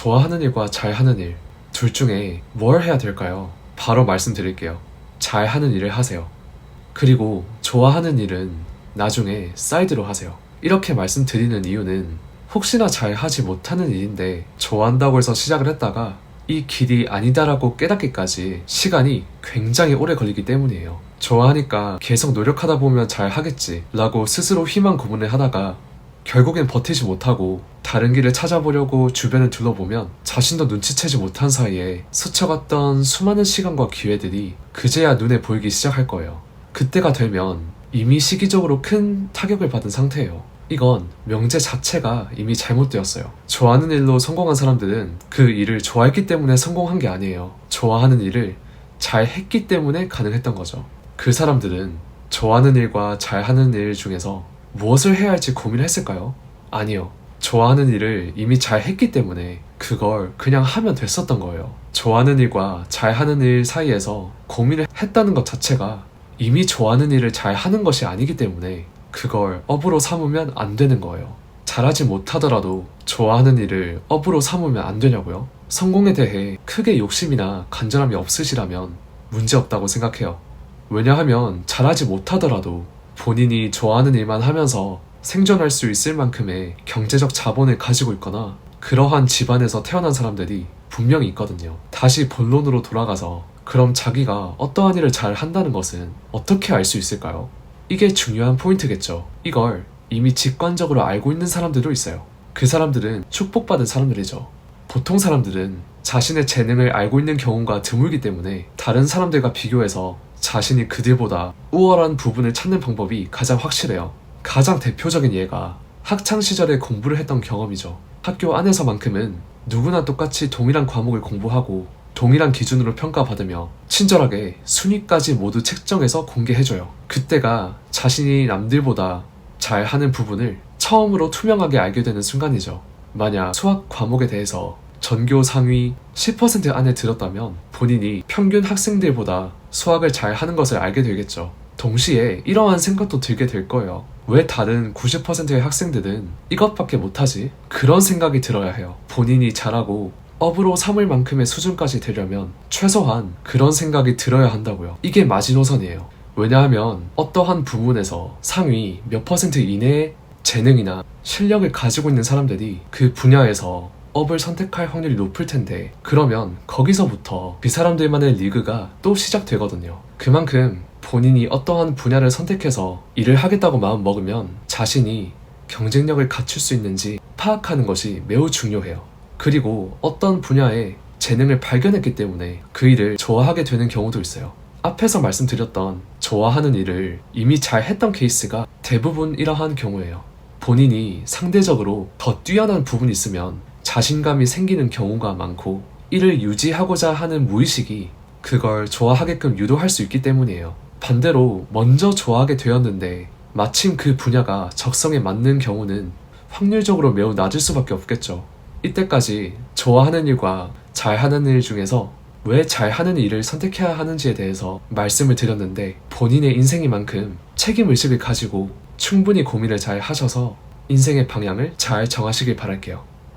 좋아하는 일과 잘하는 일, 둘 중에 뭘 해야 될까요? 바로 말씀드릴게요. 잘하는 일을 하세요. 그리고 좋아하는 일은 나중에 사이드로 하세요. 이렇게 말씀드리는 이유는 혹시나 잘하지 못하는 일인데 좋아한다고 해서 시작을 했다가 이 길이 아니다라고 깨닫기까지 시간이 굉장히 오래 걸리기 때문이에요. 좋아하니까 계속 노력하다 보면 잘 하겠지 라고 스스로 희망 고문을 하다가 결국엔 버티지 못하고 다른 길을 찾아보려고 주변을 둘러보면 자신도 눈치채지 못한 사이에 스쳐갔던 수많은 시간과 기회들이 그제야 눈에 보이기 시작할 거예요. 그때가 되면 이미 시기적으로 큰 타격을 받은 상태예요. 이건 명제 자체가 이미 잘못되었어요. 좋아하는 일로 성공한 사람들은 그 일을 좋아했기 때문에 성공한 게 아니에요. 좋아하는 일을 잘 했기 때문에 가능했던 거죠. 그 사람들은 좋아하는 일과 잘하는 일 중에서 무엇을 해야 할지 고민을 했을까요? 아니요. 좋아하는 일을 이미 잘 했기 때문에 그걸 그냥 하면 됐었던 거예요. 좋아하는 일과 잘하는 일 사이에서 고민을 했다는 것 자체가 이미 좋아하는 일을 잘 하는 것이 아니기 때문에 그걸 업으로 삼으면 안 되는 거예요. 잘하지 못하더라도 좋아하는 일을 업으로 삼으면 안 되냐고요? 성공에 대해 크게 욕심이나 간절함이 없으시다면 문제없다고 생각해요. 왜냐하면 잘하지 못하더라도 본인이 좋아하는 일만 하면서 생존할 수 있을 만큼의 경제적 자본을 가지고 있거나 그러한 집안에서 태어난 사람들이 분명히 있거든요. 다시 본론으로 돌아가서 그럼 자기가 어떠한 일을 잘 한다는 것은 어떻게 알 수 있을까요? 이게 중요한 포인트겠죠. 이걸 이미 직관적으로 알고 있는 사람들도 있어요. 그 사람들은 축복받은 사람들이죠. 보통 사람들은 자신의 재능을 알고 있는 경우가 드물기 때문에 다른 사람들과 비교해서 자신이 그들보다 우월한 부분을 찾는 방법이 가장 확실해요. 가장 대표적인 예가 학창시절에 공부를 했던 경험이죠. 학교 안에서만큼은 누구나 똑같이 동일한 과목을 공부하고 동일한 기준으로 평가받으며 친절하게 순위까지 모두 책정해서 공개해줘요. 그때가 자신이 남들보다 잘하는 부분을 처음으로 투명하게 알게 되는 순간이죠. 만약 수학 과목에 대해서 전교 상위 10% 안에 들었다면 본인이 평균 학생들보다 수학을 잘하는 것을 알게 되겠죠. 동시에 이러한 생각도 들게 될 거예요. 왜 다른 90%의 학생들은 이것밖에 못하지? 그런 생각이 들어야 해요. 본인이 잘하고 업으로 삼을 만큼의 수준까지 되려면 최소한 그런 생각이 들어야 한다고요. 이게 마지노선이에요. 왜냐하면 어떠한 부문에서 상위 몇 퍼센트 이내의 재능이나 실력을 가지고 있는 사람들이 그 분야에서 업을 선택할 확률이 높을 텐데 그러면 거기서부터 그 사람들만의 리그가 또 시작되거든요. 그만큼 본인이 어떠한 분야를 선택해서 일을 하겠다고 마음 먹으면 자신이 경쟁력을 갖출 수 있는지 파악하는 것이 매우 중요해요. 그리고 어떤 분야에 재능을 발견했기 때문에 그 일을 좋아하게 되는 경우도 있어요. 앞에서 말씀드렸던 좋아하는 일을 이미 잘 했던 케이스가 대부분 이러한 경우예요. 본인이 상대적으로 더 뛰어난 부분이 있으면 자신감이 생기는 경우가 많고 이를 유지하고자 하는 무의식이 그걸 좋아하게끔 유도할 수 있기 때문이에요. 반대로 먼저 좋아하게 되었는데 마침 그 분야가 적성에 맞는 경우는 확률적으로 매우 낮을 수밖에 없겠죠. 이때까지 좋아하는 일과 잘하는 일 중에서 왜 잘하는 일을 선택해야 하는지에 대해서 말씀을 드렸는데 본인의 인생이만큼 책임의식을 가지고 충분히 고민을 잘 하셔서 인생의 방향을 잘 정하시길 바랄게요.